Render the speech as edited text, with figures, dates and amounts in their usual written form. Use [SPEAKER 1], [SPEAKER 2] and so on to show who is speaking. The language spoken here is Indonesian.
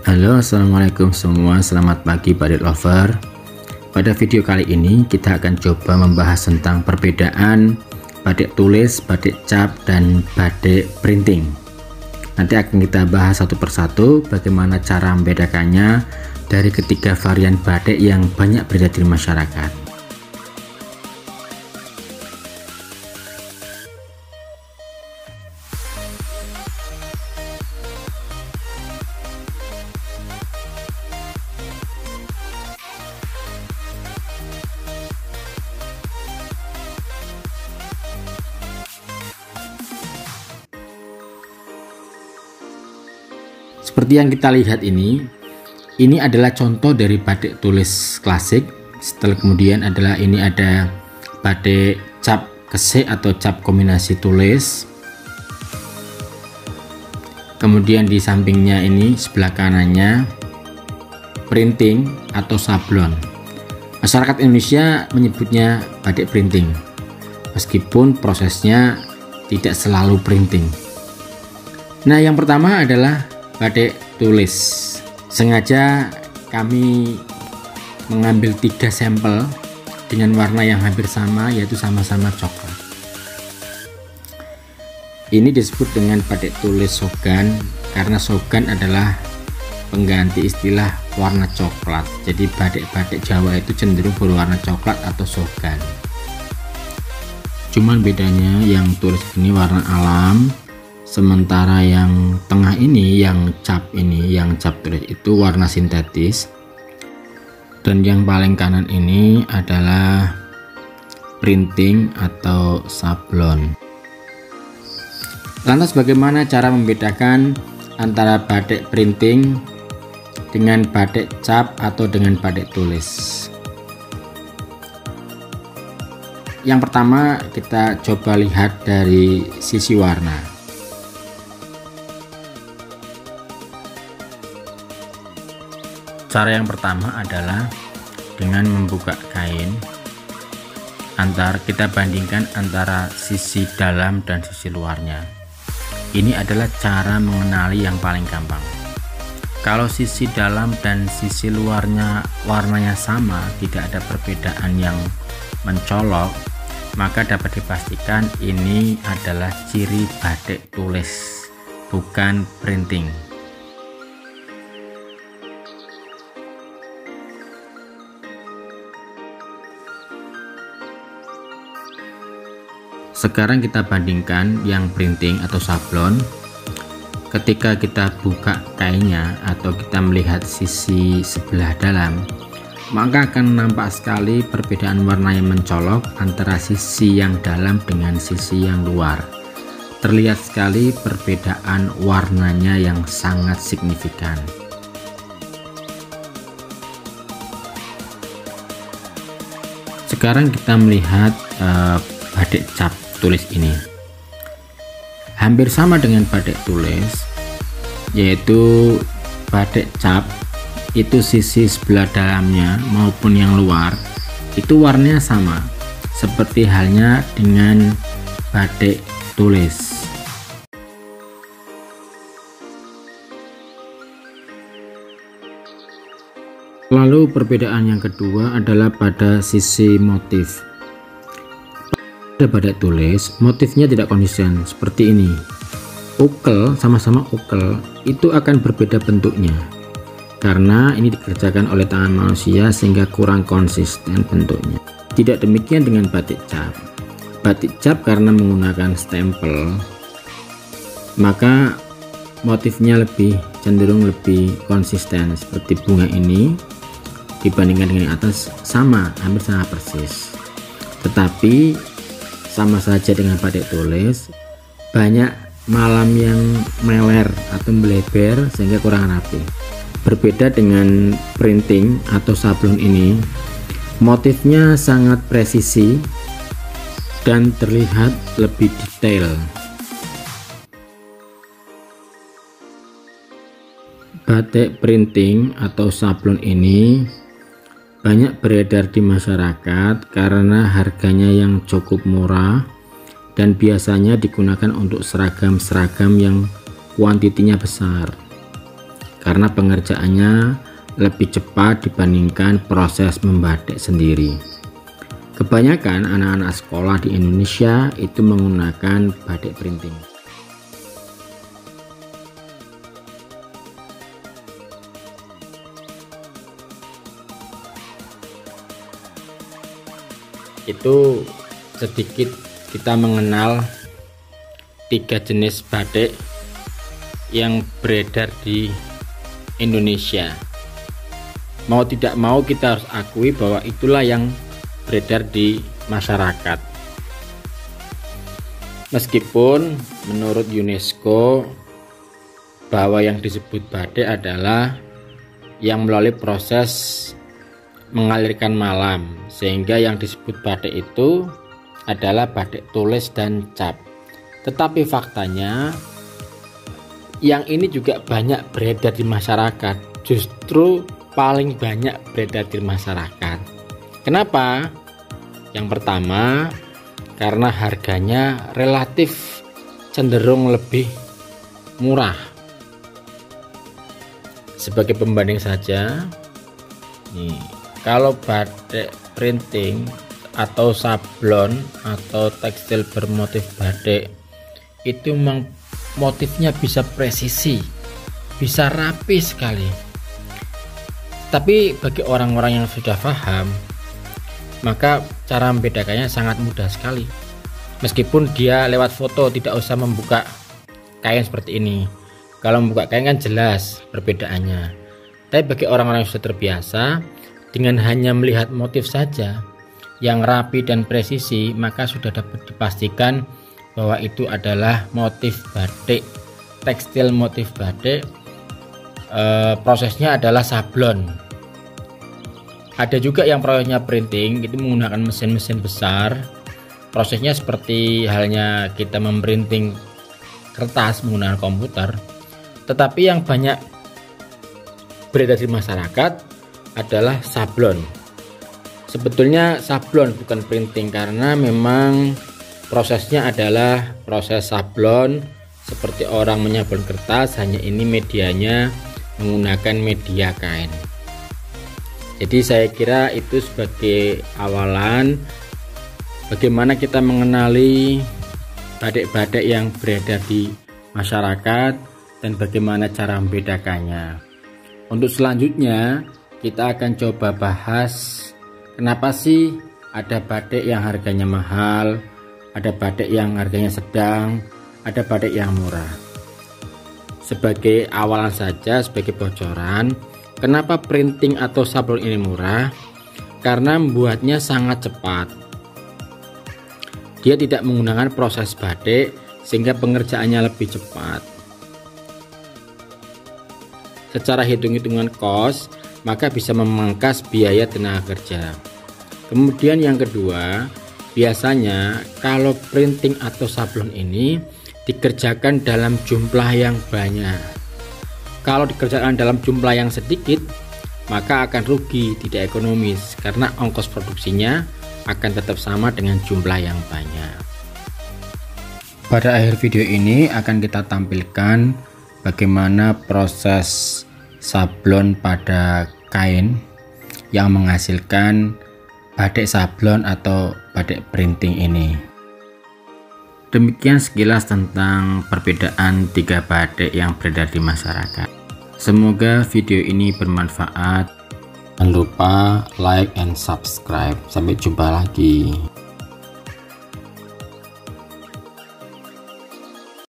[SPEAKER 1] Halo, assalamualaikum semua, selamat pagi batik lover. Pada video kali ini kita akan coba membahas tentang perbedaan batik tulis, batik cap, dan batik printing. Nanti akan kita bahas satu persatu bagaimana cara membedakannya dari ketiga varian batik yang banyak beredar di masyarakat. Seperti yang kita lihat ini adalah contoh dari batik tulis klasik. Setelah kemudian ini ada batik cap kesek atau cap kombinasi tulis. Kemudian di sampingnya ini sebelah kanannya printing atau sablon. Masyarakat Indonesia menyebutnya batik printing, meskipun prosesnya tidak selalu printing. Nah, yang pertama adalah batik tulis. Sengaja kami mengambil 3 sampel dengan warna yang hampir sama, yaitu sama-sama coklat. Ini disebut dengan batik tulis sogan karena sogan adalah pengganti istilah warna coklat. Jadi batik-batik Jawa itu cenderung berwarna coklat atau sogan. Cuman bedanya yang tulis ini warna alam, sementara yang tengah ini yang cap tulis itu warna sintetis, dan yang paling kanan ini adalah printing atau sablon. Lantas bagaimana cara membedakan antara batik printing dengan batik cap atau dengan batik tulis? Yang pertama kita coba lihat dari sisi warna. Cara yang pertama adalah dengan membuka kain, kita bandingkan antara sisi dalam dan sisi luarnya. Ini adalah cara mengenali yang paling gampang. Kalau sisi dalam dan sisi luarnya warnanya sama, tidak ada perbedaan yang mencolok, maka dapat dipastikan ini adalah ciri batik tulis, bukan printing. Sekarang kita bandingkan yang printing atau sablon. Ketika kita buka kainnya atau kita melihat sisi sebelah dalam, maka akan nampak sekali perbedaan warna yang mencolok antara sisi yang dalam dengan sisi yang luar. Terlihat sekali perbedaan warnanya yang sangat signifikan. Sekarang kita melihat batik cap tulis ini hampir sama dengan batik tulis, yaitu batik cap itu sisi sebelah dalamnya maupun yang luar itu warnanya sama seperti halnya dengan batik tulis. Lalu perbedaan yang kedua adalah pada sisi motif. Pada batik tulis, motifnya tidak konsisten seperti ini. Ukel, sama-sama ukel, itu akan berbeda bentuknya karena ini dikerjakan oleh tangan manusia sehingga kurang konsisten bentuknya. Tidak demikian dengan batik cap. Batik cap karena menggunakan stempel, maka motifnya cenderung lebih konsisten seperti bunga ini dibandingkan dengan atas hampir sama persis. Tetapi sama saja dengan batik tulis, banyak malam yang meler atau melebar sehingga kurang rapi. Berbeda dengan printing atau sablon ini, motifnya sangat presisi dan terlihat lebih detail. Batik printing atau sablon ini banyak beredar di masyarakat karena harganya yang cukup murah dan biasanya digunakan untuk seragam-seragam yang kuantitinya besar. karena pengerjaannya lebih cepat dibandingkan proses membatik sendiri. Kebanyakan anak-anak sekolah di Indonesia itu menggunakan batik printing. Itu sedikit kita mengenal 3 jenis batik yang beredar di Indonesia. Mau tidak mau kita harus akui bahwa itulah yang beredar di masyarakat. Meskipun menurut UNESCO bahwa yang disebut batik adalah yang melalui proses mengalirkan malam, sehingga yang disebut batik itu adalah batik tulis dan cap. Tetapi faktanya yang ini juga banyak beredar di masyarakat, justru paling banyak beredar di masyarakat. Kenapa? Yang pertama, karena harganya relatif cenderung lebih murah. Sebagai pembanding saja, nih, kalau batik printing atau sablon atau tekstil bermotif batik itu memang motifnya bisa presisi, bisa rapi sekali. Tapi bagi orang-orang yang sudah paham, maka cara membedakannya sangat mudah sekali. Meskipun dia lewat foto tidak usah membuka kain seperti ini. Kalau membuka kain kan jelas perbedaannya. Tapi bagi orang-orang yang sudah terbiasa, dengan hanya melihat motif saja yang rapi dan presisi, maka sudah dapat dipastikan bahwa itu adalah motif batik, tekstil motif batik. Prosesnya adalah sablon. Ada juga yang prosesnya printing, itu menggunakan mesin-mesin besar. Prosesnya seperti halnya kita memprinting kertas menggunakan komputer. Tetapi yang banyak beredar di masyarakat adalah sablon. Sebetulnya sablon bukan printing, karena memang prosesnya adalah proses sablon seperti orang menyablon kertas, hanya ini medianya menggunakan media kain. Jadi saya kira itu sebagai awalan bagaimana kita mengenali batik-batik yang beredar di masyarakat dan bagaimana cara membedakannya. Untuk selanjutnya kita akan coba bahas kenapa sih ada batik yang harganya mahal, ada batik yang harganya sedang, ada batik yang murah. Sebagai awalan saja, sebagai bocoran, kenapa printing atau sablon ini murah? Karena membuatnya sangat cepat. Dia tidak menggunakan proses batik sehingga pengerjaannya lebih cepat. Secara hitung-hitungan cost, maka bisa memangkas biaya tenaga kerja. Kemudian yang kedua, biasanya kalau printing atau sablon ini dikerjakan dalam jumlah yang banyak. Kalau dikerjakan dalam jumlah yang sedikit, maka akan rugi, tidak ekonomis, karena ongkos produksinya akan tetap sama dengan jumlah yang banyak. Pada akhir video ini akan kita tampilkan bagaimana proses sablon pada kain yang menghasilkan batik sablon atau batik printing ini. Demikian sekilas tentang perbedaan 3 batik yang beredar di masyarakat. Semoga video ini bermanfaat. Jangan lupa like and subscribe. Sampai jumpa lagi.